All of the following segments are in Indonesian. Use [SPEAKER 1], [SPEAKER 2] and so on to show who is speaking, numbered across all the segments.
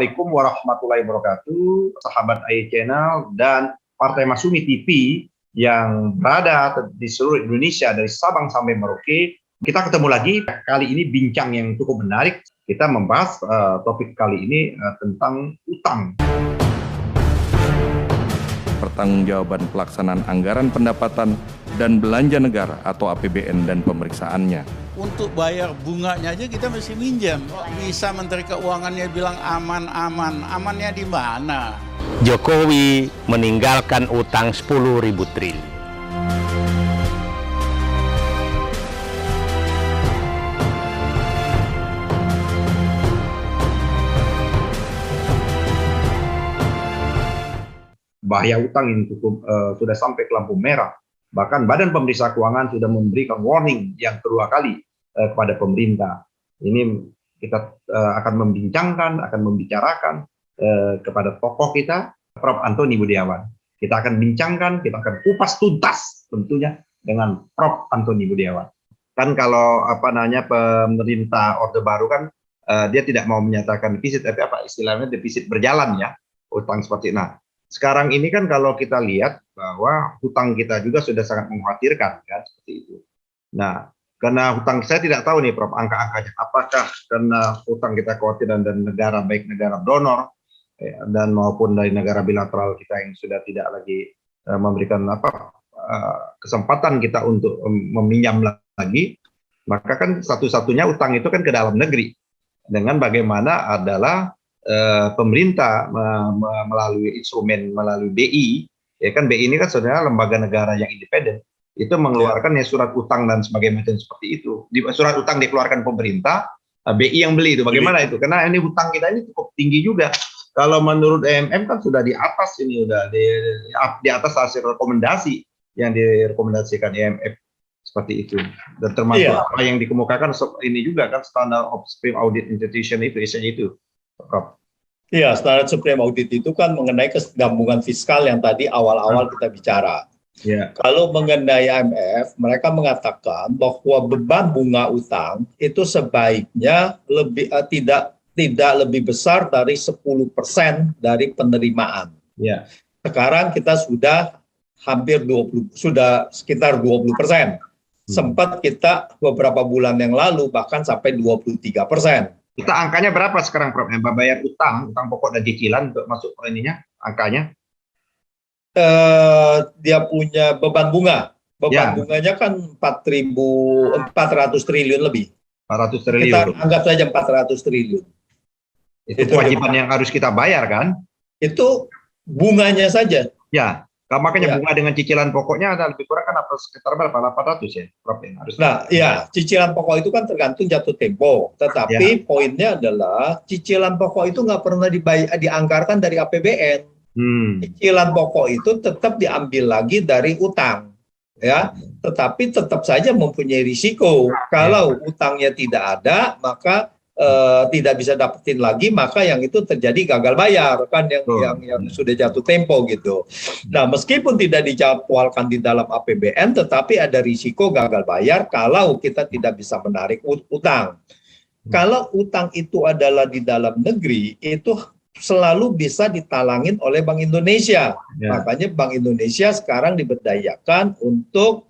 [SPEAKER 1] Assalamualaikum warahmatullahi wabarakatuh, sahabat AI Channel dan Partai Masyumi TV yang berada di seluruh Indonesia dari Sabang sampai Merauke. Kita ketemu lagi, kali ini bincang yang cukup menarik. Kita membahas topik kali ini tentang utang.
[SPEAKER 2] Pertanggungjawaban pelaksanaan anggaran pendapatan dan belanja negara atau APBN dan pemeriksaannya.
[SPEAKER 3] Untuk bayar bunganya aja kita mesti minjam. Bisa Menteri Keuangannya bilang aman-aman. Amannya di mana?
[SPEAKER 4] Jokowi meninggalkan utang 10.000 triliun.
[SPEAKER 1] Bahaya utang ini cukup sudah sampai ke lampu merah. Bahkan Badan Pemeriksa Keuangan sudah memberikan warning yang kedua kali kepada pemerintah. Ini kita akan membincangkan, akan membicarakan kepada tokoh kita, Prof. Antoni Budiawan. Kita akan bincangkan, kita akan kupas tuntas tentunya dengan Prof. Antoni Budiawan. Kan kalau pemerintah Orde Baru kan dia tidak mau menyatakan defisit, tapi apa istilahnya defisit berjalan ya, utang seperti itu. Nah, sekarang ini kan kalau kita lihat bahwa hutang kita juga sudah sangat mengkhawatirkan kan seperti itu. Nah, karena hutang saya tidak tahu nih Prof angka-angkanya, apakah karena hutang kita kekhawatiran dari negara, baik negara donor dan maupun dari negara bilateral kita yang sudah tidak lagi memberikan kesempatan kita untuk meminjam lagi, maka kan satu-satunya utang itu kan ke dalam negeri. Dengan bagaimana adalah pemerintah melalui instrumen, melalui BI, ya kan BI ini kan sebenarnya lembaga negara yang independen, itu mengeluarkan ya surat utang dan sebagainya seperti itu. Surat utang dikeluarkan pemerintah, BI yang beli itu. Bagaimana itu? Karena ini hutang kita ini cukup tinggi juga. Kalau menurut IMF kan sudah di atas ini, udah di atas hasil rekomendasi yang direkomendasikan IMF seperti itu. Dan termasuk apa yang dikemukakan ini juga kan standar of Supreme Audit Institution itu, isinya itu.
[SPEAKER 5] Iya, standar Supreme Audit itu kan mengenai kesinambungan fiskal yang tadi awal-awal kita bicara. Kalau mengenai IMF, mereka mengatakan bahwa beban bunga utang itu sebaiknya tidak lebih besar dari 10% dari penerimaan. Sekarang kita sudah hampir sudah sekitar 20%. Sempat kita beberapa bulan yang lalu bahkan sampai 23%.
[SPEAKER 1] Kita angkanya berapa sekarang, Prof? Yang bayar utang pokok dan cicilan untuk masuk ke ininya, angkanya?
[SPEAKER 5] Dia punya beban bunga. Bunganya kan 400 triliun lebih.
[SPEAKER 1] 400 triliun.
[SPEAKER 5] Kita anggap saja 400 triliun.
[SPEAKER 1] Itu kewajiban yang harus kita bayar kan?
[SPEAKER 5] Itu bunganya saja.
[SPEAKER 1] Ya. Makanya bunga dengan cicilan pokoknya ada lebih kurang kan sekitar berapa? 800 ya, Prof? Harus.
[SPEAKER 5] Nah, ya, cicilan pokok itu kan tergantung jatuh tempo. Tetapi poinnya adalah cicilan pokok itu nggak pernah dianggarkan dari APBN. Cicilan pokok itu tetap diambil lagi dari utang, ya. Tetapi tetap saja mempunyai risiko. Kalau utangnya tidak ada, maka tidak bisa dapetin lagi, maka yang itu terjadi gagal bayar kan yang sudah jatuh tempo gitu. Nah, meskipun tidak dijadwalkan di dalam APBN, tetapi ada risiko gagal bayar kalau kita tidak bisa menarik utang. Kalau utang itu adalah di dalam negeri, itu selalu bisa ditalangin oleh Bank Indonesia. Makanya Bank Indonesia sekarang diberdayakan untuk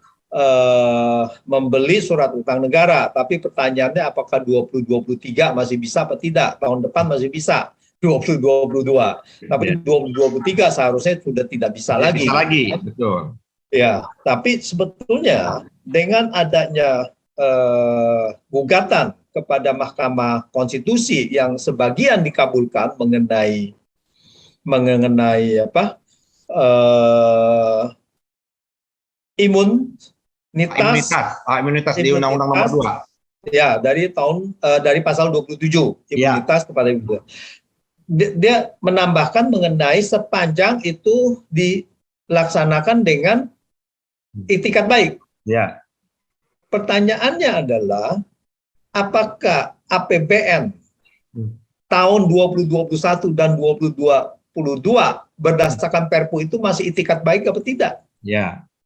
[SPEAKER 5] membeli surat utang negara, tapi pertanyaannya apakah 2023 masih bisa atau tidak? Tahun depan masih bisa, 2022. Tapi 2023 seharusnya sudah tidak bisa lagi.
[SPEAKER 1] Betul.
[SPEAKER 5] Ya, tapi sebetulnya dengan adanya gugatan kepada Mahkamah Konstitusi yang sebagian dikabulkan mengenai
[SPEAKER 1] imunitas di Undang-Undang Nomor 2.
[SPEAKER 5] Ya, dari pasal 27 imunitas kepada ibu. Dia menambahkan mengenai sepanjang itu dilaksanakan dengan itikat baik. Pertanyaannya adalah apakah APBN tahun 2021 dan 2022 berdasarkan Perpu itu masih itikat baik atau tidak?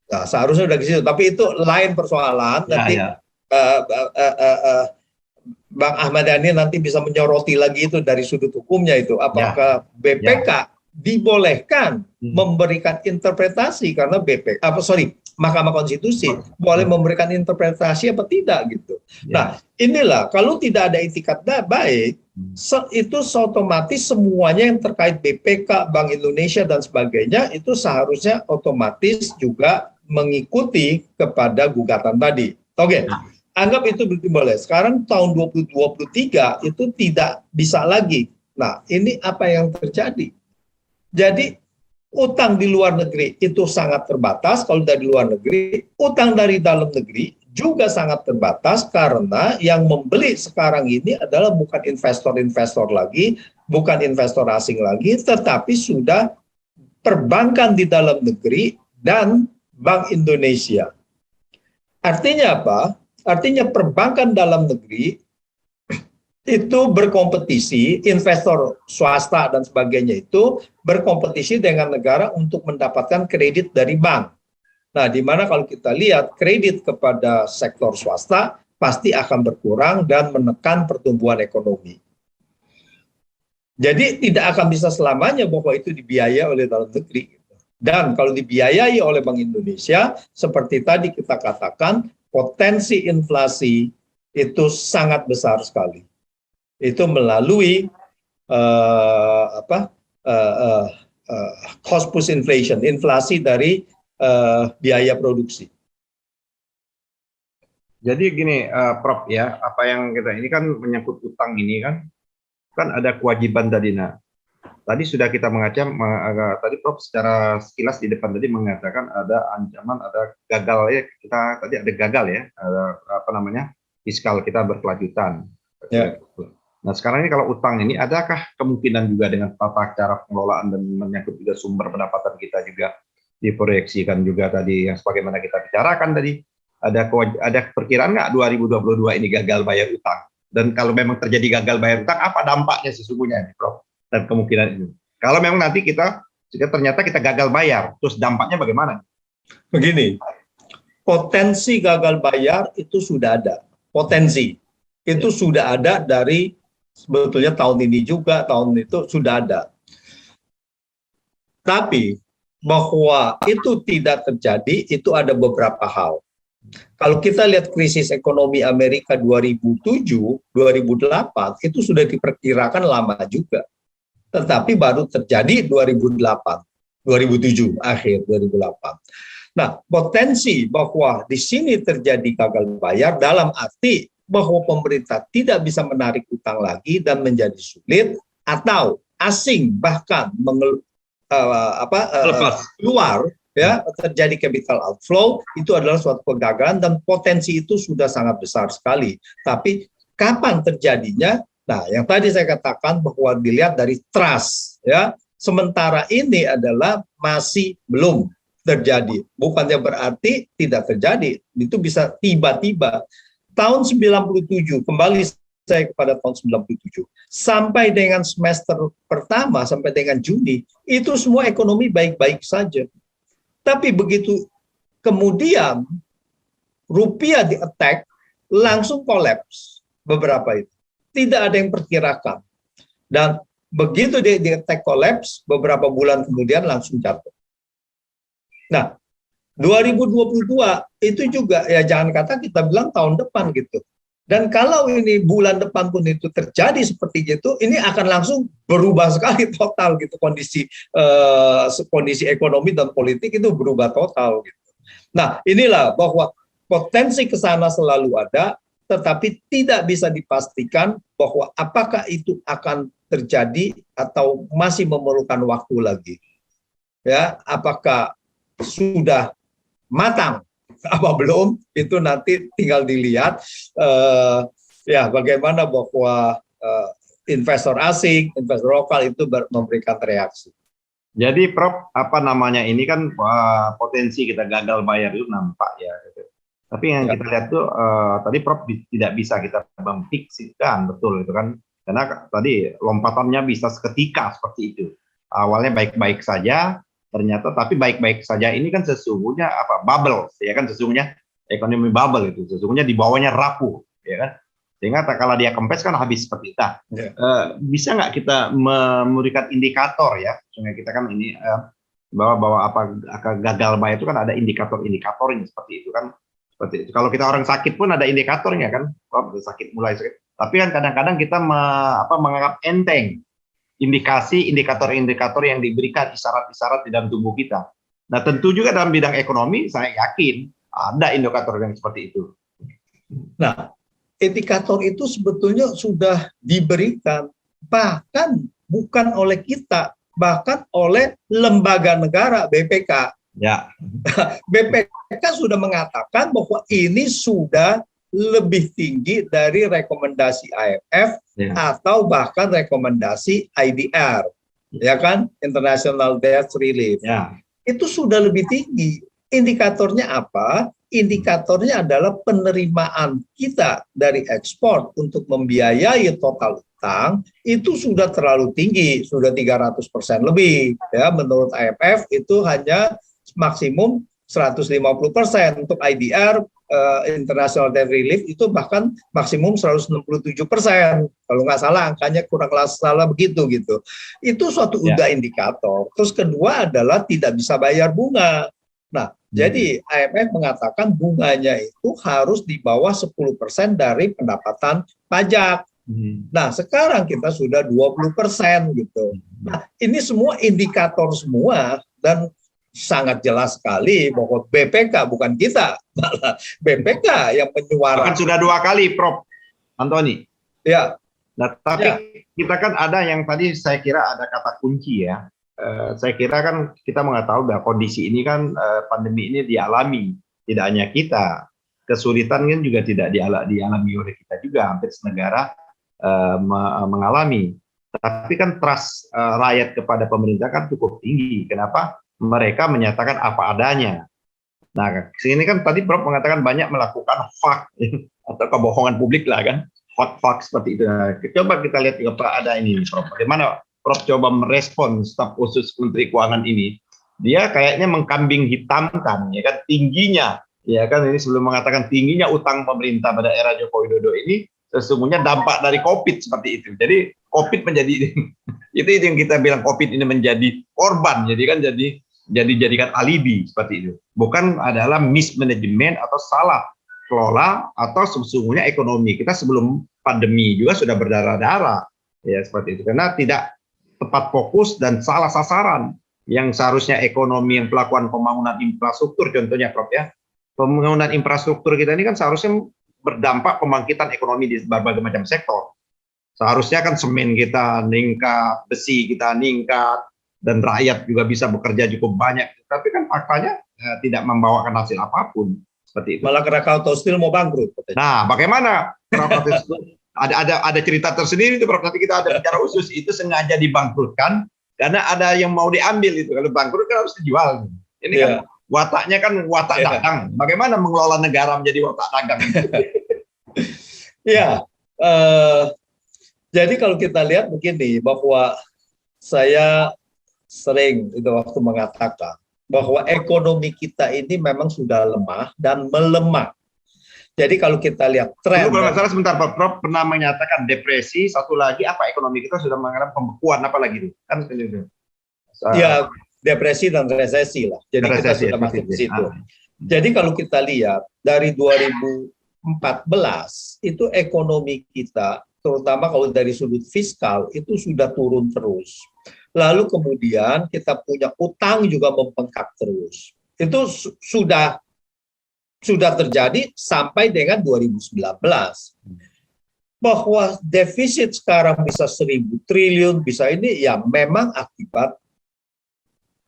[SPEAKER 5] Nah, seharusnya udah di situ, tapi itu lain persoalan. Nanti Bang Ahmad Yani nanti bisa menyoroti lagi itu dari sudut hukumnya itu. Apakah BPK dibolehkan memberikan interpretasi karena Mahkamah Konstitusi boleh memberikan interpretasi apa tidak gitu. Nah, inilah kalau tidak ada itikat baik, itu otomatis semuanya yang terkait BPK, Bank Indonesia dan sebagainya itu seharusnya otomatis juga mengikuti kepada gugatan tadi. Oke. Anggap itu boleh. Sekarang tahun 2023 itu tidak bisa lagi. Nah, ini apa yang terjadi? Jadi utang di luar negeri itu sangat terbatas kalau dari luar negeri. Utang dari dalam negeri juga sangat terbatas karena yang membeli sekarang ini adalah bukan investor-investor lagi, bukan investor asing lagi, tetapi sudah perbankan di dalam negeri dan Bank Indonesia. Artinya apa? Artinya perbankan dalam negeri itu berkompetisi, investor swasta dan sebagainya itu berkompetisi dengan negara untuk mendapatkan kredit dari bank. Nah, di mana kalau kita lihat kredit kepada sektor swasta pasti akan berkurang dan menekan pertumbuhan ekonomi. Jadi tidak akan bisa selamanya bahwa itu dibiayai oleh dalam negeri. Dan kalau dibiayai oleh Bank Indonesia, seperti tadi kita katakan, potensi inflasi itu sangat besar sekali. Itu melalui cost push inflation, inflasi dari biaya produksi.
[SPEAKER 1] Jadi gini, Prof ya, apa yang kita ini kan menyangkut utang ini kan ada kewajiban tadi. Nah, tadi sudah kita mengacam, tadi Prof secara sekilas di depan tadi mengatakan ada ancaman, ada gagal ya, kita tadi ada gagal ya, ada fiskal kita berkelanjutan.
[SPEAKER 5] Ya.
[SPEAKER 1] Nah sekarang ini kalau utang ini, adakah kemungkinan juga dengan tata cara pengelolaan dan menyangkut juga sumber pendapatan kita juga diproyeksikan juga tadi yang sebagaimana kita bicarakan tadi, ada perkiraan nggak 2022 ini gagal bayar utang? Dan kalau memang terjadi gagal bayar utang, apa dampaknya sesungguhnya ini, Prof? Dan kemungkinan itu. Kalau memang nanti ternyata kita gagal bayar, terus dampaknya bagaimana?
[SPEAKER 5] Begini, potensi gagal bayar itu sudah ada. Potensi itu sudah ada dari sebetulnya tahun ini juga, tahun itu sudah ada. Tapi bahwa itu tidak terjadi, itu ada beberapa hal. Kalau kita lihat krisis ekonomi Amerika 2007, 2008, itu sudah diperkirakan lama juga. Tetapi baru terjadi 2008, 2007, akhir 2008. Nah, potensi bahwa di sini terjadi gagal bayar dalam arti bahwa pemerintah tidak bisa menarik utang lagi dan menjadi sulit, atau asing bahkan keluar, ya, terjadi capital outflow, itu adalah suatu kegagalan dan potensi itu sudah sangat besar sekali. Tapi kapan terjadinya? Nah, yang tadi saya katakan bahwa dilihat dari trust, ya. Sementara ini adalah masih belum terjadi. Bukannya berarti tidak terjadi. Itu bisa tiba-tiba. Tahun 97, kembali saya kepada tahun 97, sampai dengan semester pertama, sampai dengan Juni, itu semua ekonomi baik-baik saja. Tapi begitu kemudian rupiah di-attack, langsung kolaps beberapa itu. Tidak ada yang perkirakan. Dan begitu di-attack kolaps, beberapa bulan kemudian langsung jatuh. Nah, 2022 itu juga, ya jangan kata kita bilang tahun depan gitu. Dan kalau ini bulan depan pun itu terjadi seperti itu, ini akan langsung berubah sekali total gitu kondisi ekonomi dan politik itu berubah total gitu. Nah, inilah bahwa potensi ke sana selalu ada, tetapi tidak bisa dipastikan bahwa apakah itu akan terjadi atau masih memerlukan waktu lagi. Ya, apakah sudah matang apa belum, itu nanti tinggal dilihat ya bagaimana bahwa investor asing, investor lokal itu memberikan reaksi.
[SPEAKER 1] Jadi Prof, ini kan potensi kita gagal bayar itu nampak ya. Tapi yang kita lihat tuh tadi Prof tidak bisa kita memfiksikan betul itu kan, karena tadi lompatannya bisa seketika seperti itu. Awalnya baik-baik saja, ternyata tapi baik-baik saja ini kan sesungguhnya bubble ya kan, sesungguhnya ekonomi bubble itu sesungguhnya di bawahnya rapuh ya kan. Sehingga kalau dia kempes kan habis seperti itu. Nah, bisa nggak kita memberikan indikator ya? Sehingga kita kan ini bahwa apa gagal bayar itu kan ada indikator-indikatornya seperti itu kan. Seperti itu. Kalau kita orang sakit pun ada indikatornya kan. Kalau sakit mulai sakit. Tapi kan kadang-kadang kita menganggap enteng indikator-indikator yang diberikan, isyarat-isyarat di dalam tubuh kita. Nah, tentu juga dalam bidang ekonomi saya yakin ada indikator yang seperti itu.
[SPEAKER 5] Nah, indikator itu sebetulnya sudah diberikan, bahkan bukan oleh kita, bahkan oleh lembaga negara BPK.
[SPEAKER 1] Ya.
[SPEAKER 5] BPK sudah mengatakan bahwa ini sudah lebih tinggi dari rekomendasi IMF atau bahkan rekomendasi IDR, ya kan, International Debt Relief.
[SPEAKER 1] Ya.
[SPEAKER 5] Itu sudah lebih tinggi. Indikatornya apa? Indikatornya adalah penerimaan kita dari ekspor untuk membiayai total utang itu sudah terlalu tinggi, sudah 300% lebih. Ya, menurut IMF itu hanya maksimum 150%. Untuk IDR, International Debt Relief, itu bahkan maksimum 167%. Kalau nggak salah angkanya kurang salah begitu gitu. Itu suatu udah indikator. Terus kedua adalah tidak bisa bayar bunga. Nah, jadi IMF mengatakan bunganya itu harus di bawah 10% dari pendapatan pajak. Nah, sekarang kita sudah 20% gitu. Nah, ini semua indikator semua dan sangat jelas sekali bahwa BPK, bukan kita, malah BPK yang menyuarakan.
[SPEAKER 1] Bahkan sudah 2 kali, Prof. Antoni.
[SPEAKER 5] Ya.
[SPEAKER 1] Nah, tapi kita kan ada yang tadi saya kira ada kata kunci ya. Saya kira kan kita mengetahui bahwa kondisi ini kan pandemi ini dialami, tidak hanya kita. Kesulitan kan juga tidak dialami oleh kita juga, hampir senegara mengalami. Tapi kan trust rakyat kepada pemerintah kan cukup tinggi. Kenapa? Mereka menyatakan apa adanya. Nah, sini kan tadi Prof mengatakan banyak melakukan fak atau kebohongan publik lah kan, fak seperti itu. Nah, coba kita lihat apa ada ini, Prof. Bagaimana Prof coba merespon staf khusus Menteri Keuangan ini? Dia kayaknya mengkambing hitamkan, ya kan, tingginya, ya kan, ini sebelum mengatakan tingginya utang pemerintah pada era Joko Widodo ini sesungguhnya dampak dari COVID seperti itu. Jadi COVID menjadi itu yang kita bilang COVID ini menjadi korban, jadi kan jadikan alibi seperti itu. Bukan adalah mismanagement atau salah kelola atau sesungguhnya ekonomi kita sebelum pandemi juga sudah berdarah-darah ya seperti itu. Karena tidak tepat fokus dan salah sasaran yang seharusnya ekonomi yang melakukan pembangunan infrastruktur contohnya Prof ya. Pembangunan infrastruktur kita ini kan seharusnya berdampak pembangkitan ekonomi di berbagai macam sektor. Seharusnya kan semen kita meningkat, besi kita meningkat, dan rakyat juga bisa bekerja cukup banyak. Tapi kan faktanya tidak membawakan hasil apapun seperti itu.
[SPEAKER 5] Malah Krakatau Steel mau bangkrut.
[SPEAKER 1] Nah, bagaimana Krakatau Steel? Ada cerita tersendiri itu, Prof. Nanti kita ada bicara khusus itu sengaja dibangkrutkan karena ada yang mau diambil itu. Kalau bangkrut kan harus dijual. Ini kan wataknya kan watak dagang. Bagaimana mengelola negara menjadi watak dagang?
[SPEAKER 5] Ya. Jadi kalau kita lihat begini, bahwa saya sering itu waktu mengatakan bahwa ekonomi kita ini memang sudah lemah dan melemah. Jadi kalau kita lihat tren.
[SPEAKER 1] Masalah sebentar, Prof pernah menyatakan depresi. Satu lagi apa ekonomi kita sudah mengalami pembekuan apa lagi itu? Kan itu.
[SPEAKER 5] Ya, depresi dan resesi lah. Jadi resesi, kita sudah masuk ke situ. Jadi kalau kita lihat dari 2014 itu ekonomi kita, terutama kalau dari sudut fiskal itu sudah turun terus. Lalu kemudian kita punya utang juga membengkak terus. Itu sudah terjadi sampai dengan 2019. Bahwa defisit sekarang bisa 1.000 triliun, bisa ini ya memang akibat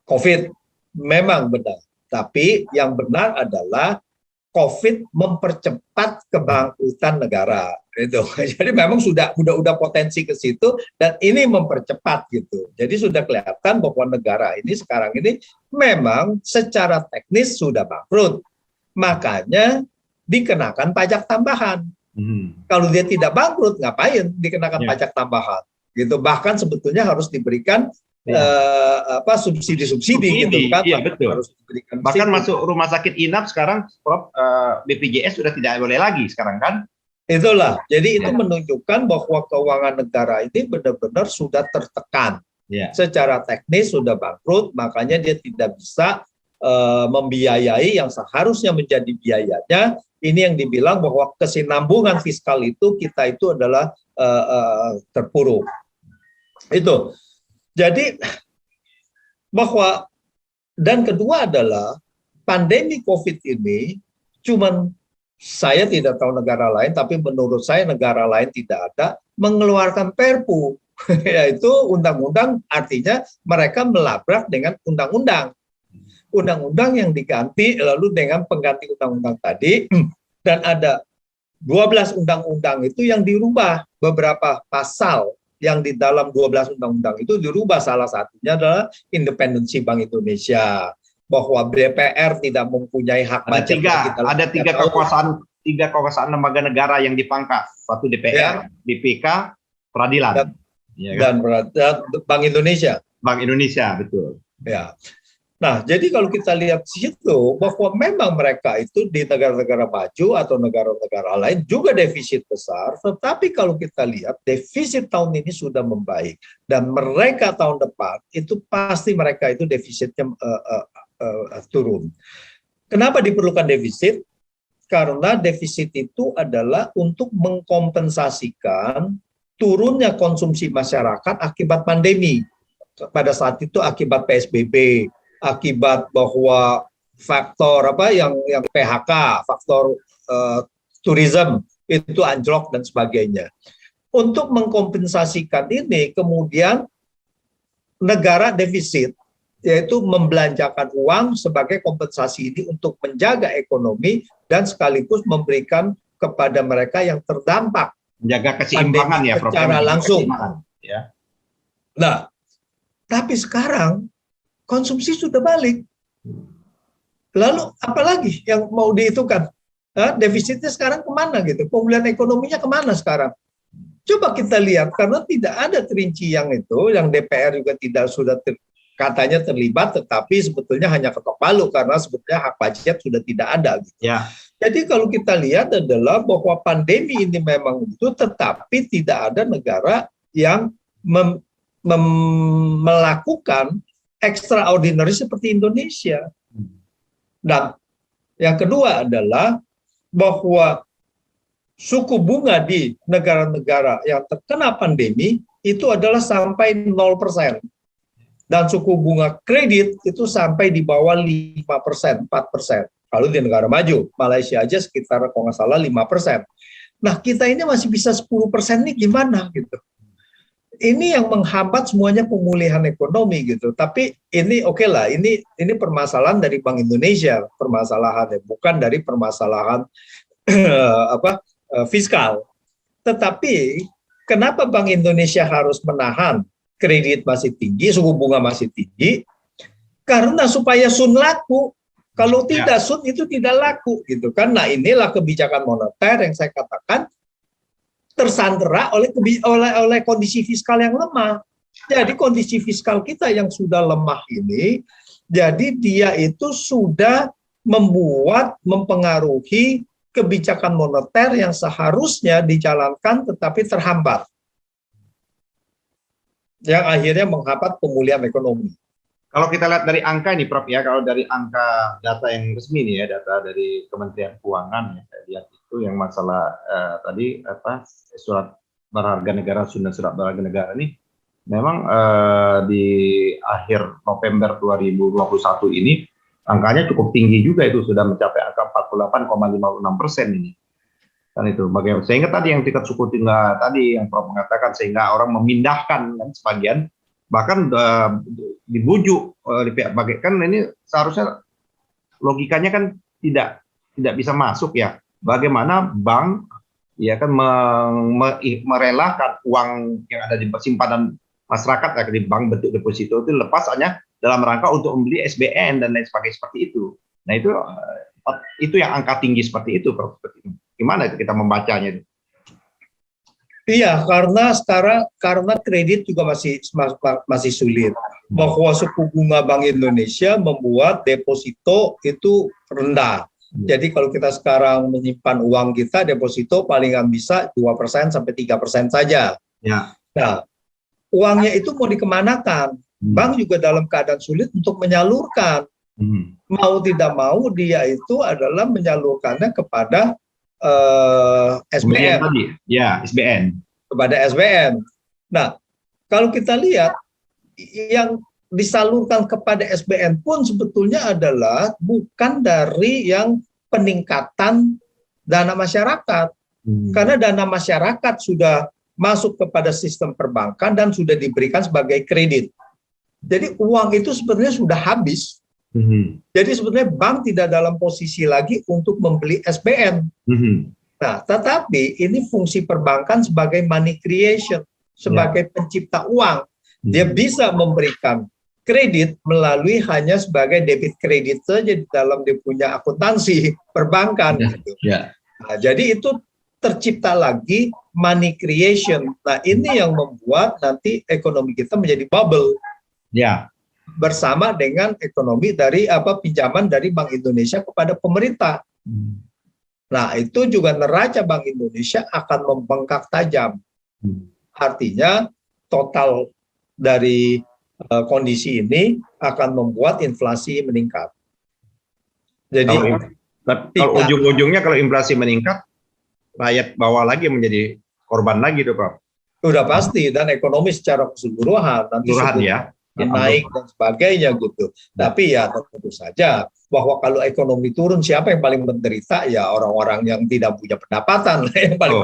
[SPEAKER 5] COVID. Memang benar. Tapi yang benar adalah COVID mempercepat kebangkrutan negara. Itu. Jadi memang sudah potensi ke situ dan ini mempercepat gitu. Jadi sudah kelihatan bahwa negara ini sekarang ini memang secara teknis sudah bangkrut. Makanya dikenakan pajak tambahan. Kalau dia tidak bangkrut, ngapain dikenakan pajak tambahan? Gitu. Bahkan sebetulnya harus diberikan subsidi gitu kan?
[SPEAKER 1] Iya betul. Harus diberikan bahkan masuk rumah sakit inap sekarang, Prof, BPJS sudah tidak boleh lagi sekarang kan?
[SPEAKER 5] Itulah. Jadi itu
[SPEAKER 1] Ya.
[SPEAKER 5] menunjukkan bahwa keuangan negara ini benar-benar sudah tertekan.
[SPEAKER 1] Ya.
[SPEAKER 5] Secara teknis sudah bangkrut, makanya dia tidak bisa membiayai yang seharusnya menjadi biayanya. Ini yang dibilang bahwa kesinambungan fiskal itu kita itu adalah terpuruk. Itu. Jadi bahwa, dan kedua adalah pandemi COVID ini cuman, saya tidak tahu negara lain, tapi menurut saya negara lain tidak ada mengeluarkan Perpu, yaitu undang-undang, artinya mereka melabrak dengan undang-undang. Undang-undang yang diganti lalu dengan pengganti undang-undang tadi, dan ada 12 undang-undang itu yang dirubah, beberapa pasal yang di dalam 12 undang-undang itu dirubah, salah satunya adalah independensi Bank Indonesia, bahwa DPR tidak mempunyai hak budget.
[SPEAKER 1] Ada tiga kekuasaan lembaga negara yang dipangkas, satu DPR, BPK, peradilan,
[SPEAKER 5] dan Bank Indonesia.
[SPEAKER 1] Bank Indonesia, betul.
[SPEAKER 5] Ya. Nah, jadi kalau kita lihat situ bahwa memang mereka itu di negara-negara maju atau negara-negara lain juga defisit besar, tetapi kalau kita lihat defisit tahun ini sudah membaik, dan mereka tahun depan itu pasti mereka itu defisitnya turun. Kenapa diperlukan defisit? Karena defisit itu adalah untuk mengkompensasikan turunnya konsumsi masyarakat akibat pandemi. Pada saat itu akibat PSBB, akibat bahwa faktor yang PHK, faktor tourism itu anjlok dan sebagainya. Untuk mengkompensasikan ini, kemudian negara defisit, yaitu membelanjakan uang sebagai kompensasi ini untuk menjaga ekonomi dan sekaligus memberikan kepada mereka yang terdampak,
[SPEAKER 1] menjaga keseimbangan ya, Prof.
[SPEAKER 5] secara langsung.
[SPEAKER 1] Ya.
[SPEAKER 5] Nah, tapi sekarang konsumsi sudah balik. Lalu apalagi yang mau dihitungkan? Defisitnya sekarang kemana gitu? Pemulihan ekonominya kemana sekarang? Coba kita lihat, karena tidak ada perincian itu, yang DPR juga tidak katanya terlibat, tetapi sebetulnya hanya ketok palu karena sebetulnya hak budget sudah tidak ada. Gitu.
[SPEAKER 1] Ya.
[SPEAKER 5] Jadi kalau kita lihat adalah bahwa pandemi ini memang itu, tetapi tidak ada negara yang melakukan extraordinary seperti Indonesia. Dan yang kedua adalah bahwa suku bunga di negara-negara yang terkena pandemi itu adalah sampai 0%. Dan suku bunga kredit itu sampai di bawah 5%, 4%. Kalau di negara maju, Malaysia aja sekitar kalau nggak salah 5%. Nah, kita ini masih bisa 10% nih gimana gitu. Ini yang menghambat semuanya pemulihan ekonomi gitu. Tapi ini oke lah, ini permasalahan dari Bank Indonesia, permasalahannya bukan dari permasalahan fiskal. Tetapi kenapa Bank Indonesia harus menahan kredit masih tinggi, suku bunga masih tinggi? Karena supaya sun laku. Kalau tidak sun itu tidak laku gitu kan. Nah, inilah kebijakan moneter yang saya katakan tersandera oleh kondisi fiskal yang lemah. Jadi kondisi fiskal kita yang sudah lemah ini, jadi dia itu sudah mempengaruhi kebijakan moneter yang seharusnya dijalankan tetapi terhambat. Yang akhirnya menghambat pemulihan ekonomi.
[SPEAKER 1] Kalau kita lihat dari angka ini, Prof, ya, kalau dari angka data yang resmi nih ya, data dari Kementerian Keuangan, ya, saya lihat itu yang masalah tadi surat berharga negara, surat berharga negara ini, memang di akhir November 2021 ini angkanya cukup tinggi juga, itu sudah mencapai angka 48,56% ini. Kan itu bagaimana? Sehingga tadi yang tingkat suku tinggal tadi yang Prof mengatakan, sehingga orang memindahkan kan sebagian, bahkan dibujuk oleh pihak bagian, kan ini seharusnya logikanya kan tidak bisa masuk ya. Bagaimana bank ya kan merelakan uang yang ada di simpanan masyarakat ya, di bank bentuk deposito itu lepas hanya dalam rangka untuk membeli SBN dan lain sebagainya seperti itu. Nah, itu yang angka tinggi seperti itu, Prof. Gimana itu kita membacanya?
[SPEAKER 5] Iya, karena kredit juga masih sulit. Bahwa suku bunga Bank Indonesia membuat deposito itu rendah. Jadi kalau kita sekarang menyimpan uang kita, deposito palingan bisa 2% sampai 3% saja.
[SPEAKER 1] Ya.
[SPEAKER 5] Nah, uangnya itu mau dikemanakan? Bank juga dalam keadaan sulit untuk menyalurkan. Mau tidak mau dia itu adalah menyalurkannya kepada SBN.
[SPEAKER 1] Tadi, ya SBN.
[SPEAKER 5] Kepada SBN. Nah, kalau kita lihat yang disalurkan kepada SBN pun sebetulnya adalah bukan dari yang peningkatan dana masyarakat. Karena dana masyarakat sudah masuk kepada sistem perbankan dan sudah diberikan sebagai kredit. Jadi uang itu sebenarnya sudah habis. Jadi sebenarnya bank tidak dalam posisi lagi untuk membeli SBN. Nah, tetapi ini fungsi perbankan sebagai money creation, sebagai pencipta uang. Dia bisa memberikan kredit melalui hanya sebagai debit kredit saja di dalam dia punya akuntansi perbankan. Gitu. Nah, jadi itu tercipta lagi money creation. Nah, ini yang membuat nanti ekonomi kita menjadi bubble. Bersama dengan ekonomi dari pinjaman dari Bank Indonesia kepada pemerintah. Nah, itu juga neraca Bank Indonesia akan membengkak tajam. Artinya total dari kondisi ini akan membuat inflasi meningkat. Jadi
[SPEAKER 1] kalau ujung-ujungnya kalau inflasi meningkat, rakyat bawah lagi menjadi korban lagi tuh, Prof.
[SPEAKER 5] Sudah pasti, dan ekonomi secara keseluruhan nanti naik dan sebagainya gitu. Tapi ya tentu saja bahwa kalau ekonomi turun, siapa yang paling menderita? Ya orang-orang yang tidak punya pendapatan yang paling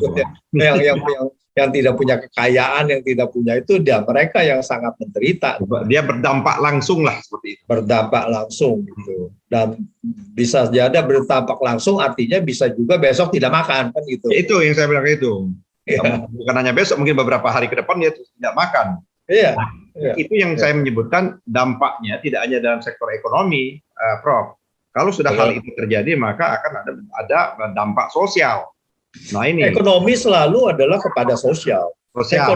[SPEAKER 5] yang tidak punya kekayaan, yang tidak punya itu, dia mereka yang sangat menderita.
[SPEAKER 1] Dia berdampak langsung lah seperti itu. Berdampak
[SPEAKER 5] langsung gitu. Dan bisa jadi berdampak langsung artinya bisa juga besok tidak makan kan gitu.
[SPEAKER 1] Ya, itu yang saya bilang itu. Bukan hanya besok, mungkin beberapa hari ke depan dia tidak makan. Itu yang saya menyebutkan dampaknya tidak hanya dalam sektor ekonomi, Prof. Kalau sudah hal itu terjadi, maka akan ada dampak sosial. Nah, ini
[SPEAKER 5] ekonomi selalu adalah kepada sosial.
[SPEAKER 1] Ya.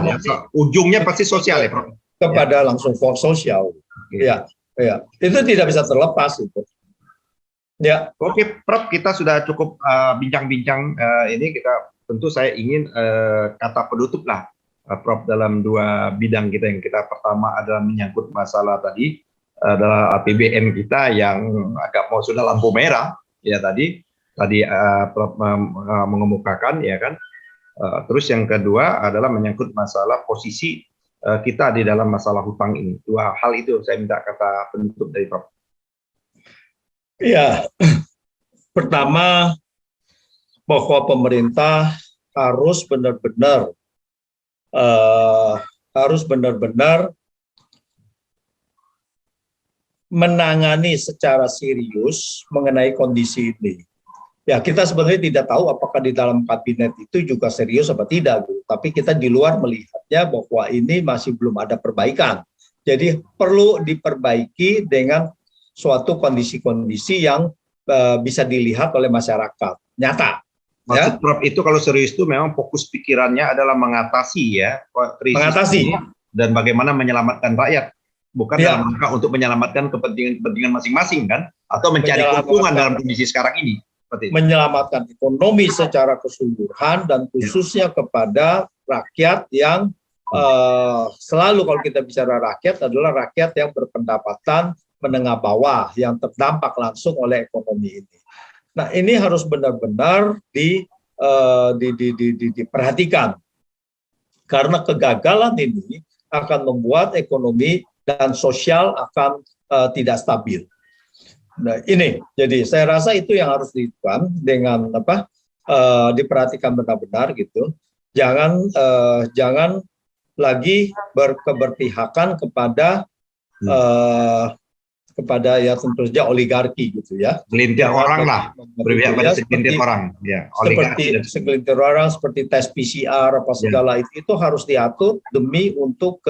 [SPEAKER 1] Ujungnya pasti sosial ya, Prof.
[SPEAKER 5] Kepada langsung for sosial. Itu tidak bisa terlepas itu.
[SPEAKER 1] Oke, Prof, kita sudah cukup bincang-bincang ini. Kita tentu saya ingin kata penutup lah, Prof, dalam dua bidang kita. Yang kita pertama adalah menyangkut masalah tadi adalah APBN kita yang agak mau sudah lampu merah ya tadi Prof mengemukakan ya kan. Terus yang kedua adalah menyangkut masalah posisi kita di dalam masalah hutang ini. Dua hal itu saya minta kata penutup dari Prof.
[SPEAKER 5] Ya, pertama bahwa pemerintah harus benar-benar menangani secara serius mengenai kondisi ini. Ya, kita sebenarnya tidak tahu apakah di dalam kabinet itu juga serius apa tidak, Bu. Tapi kita di luar melihatnya bahwa ini masih belum ada perbaikan. Jadi perlu diperbaiki dengan suatu kondisi-kondisi yang bisa dilihat oleh masyarakat nyata.
[SPEAKER 1] Maksud Prof itu kalau serius itu memang fokus pikirannya adalah mengatasi krisis ini dan bagaimana menyelamatkan rakyat, bukan dalam rangka untuk menyelamatkan kepentingan masing-masing kan, atau mencari keuntungan dalam kondisi sekarang ini.
[SPEAKER 5] Menyelamatkan ekonomi secara keseluruhan dan khususnya kepada rakyat yang selalu kalau kita bicara rakyat adalah rakyat yang berpendapatan menengah bawah yang terdampak langsung oleh ekonomi ini. Nah, ini harus benar-benar diperhatikan karena kegagalan ini akan membuat ekonomi dan sosial akan tidak stabil. Nah, ini jadi saya rasa itu yang harus dilakukan dengan diperhatikan benar-benar gitu. Jangan lagi berkeberpihakan kepada ya tentu saja oligarki gitu ya.
[SPEAKER 1] Segelintir orang lah, berpihak pada segelintir orang. Ya,
[SPEAKER 5] seperti segelintir orang seperti tes PCR apa segala itu harus diatur demi untuk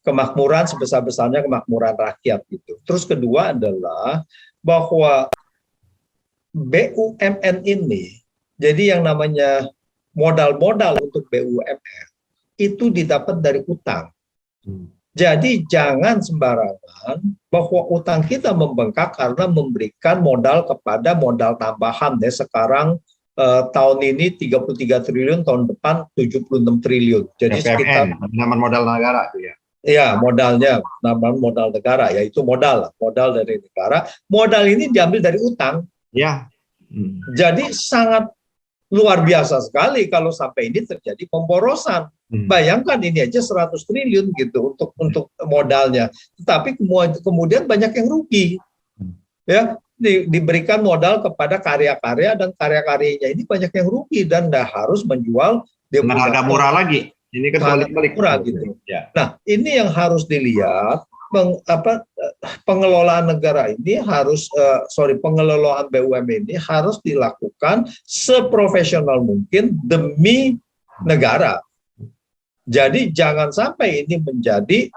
[SPEAKER 5] kemakmuran sebesar-besarnya kemakmuran rakyat gitu. Terus kedua adalah bahwa BUMN ini, jadi yang namanya modal-modal untuk BUMN itu didapat dari utang. Jadi jangan sembarangan bahwa utang kita membengkak karena memberikan modal kepada modal tambahan. Ya, sekarang tahun ini 33 triliun, tahun depan 76 triliun. Jadi sekitar
[SPEAKER 1] penanaman modal negara itu ya.
[SPEAKER 5] Ya, modalnya namanya modal negara, yaitu modal dari negara. Modal ini diambil dari utang.
[SPEAKER 1] Ya.
[SPEAKER 5] Jadi sangat luar biasa sekali kalau sampai ini terjadi pemborosan. Bayangkan ini aja 100 triliun gitu untuk modalnya. Tetapi kemudian banyak yang rugi. Ya, diberikan modal kepada karya-karya dan karya-karyanya ini banyak yang rugi dan harus menjual
[SPEAKER 1] dengan harga murah lagi. Ini kan balik
[SPEAKER 5] murah gitu.
[SPEAKER 1] Ya.
[SPEAKER 5] Nah, ini yang harus dilihat. Pengelolaan negara ini harus pengelolaan BUMN ini harus dilakukan seprofesional mungkin demi negara. Jadi jangan sampai ini menjadi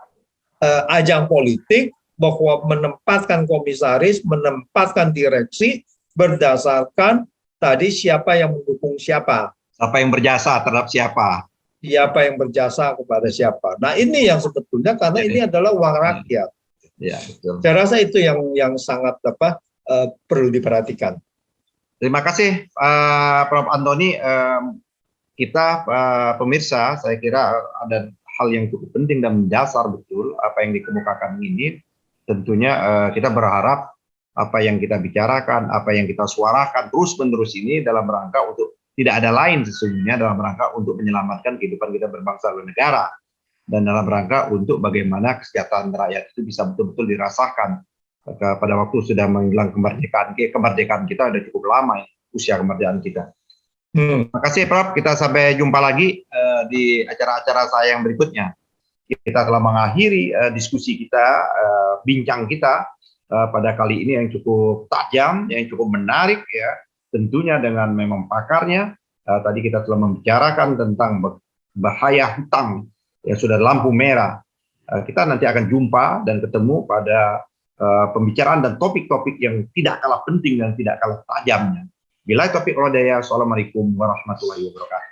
[SPEAKER 5] ajang politik bahwa menempatkan komisaris, menempatkan direksi berdasarkan tadi siapa yang mendukung siapa.
[SPEAKER 1] Siapa yang berjasa terhadap siapa.
[SPEAKER 5] Siapa yang berjasa kepada siapa. Nah, ini yang sebetulnya karena ini adalah uang rakyat.
[SPEAKER 1] Ya, betul.
[SPEAKER 5] Saya rasa itu yang sangat perlu diperhatikan.
[SPEAKER 1] Terima kasih Prof. Antoni. Kita pemirsa, saya kira ada hal yang cukup penting dan mendasar betul apa yang dikemukakan ini. Tentunya kita berharap apa yang kita bicarakan, apa yang kita suarakan terus-menerus ini dalam rangka untuk tidak ada lain sesungguhnya dalam rangka untuk menyelamatkan kehidupan kita berbangsa dan negara, dan dalam rangka untuk bagaimana kesejahteraan rakyat itu bisa betul-betul dirasakan pada waktu sudah menjelang kemerdekaan kita sudah cukup lama usia kemerdekaan kita. Terima kasih Prof. Kita sampai jumpa lagi di acara-acara saya yang berikutnya. Kita telah mengakhiri diskusi kita, bincang kita pada kali ini yang cukup tajam, yang cukup menarik ya. Tentunya dengan memang pakarnya. Tadi kita telah membicarakan tentang bahaya hutang yang sudah lampu merah. Kita nanti akan jumpa dan ketemu pada pembicaraan dan topik-topik yang tidak kalah penting dan tidak kalah tajamnya. Bila topik rodaya, assalamualaikum warahmatullahi wabarakatuh.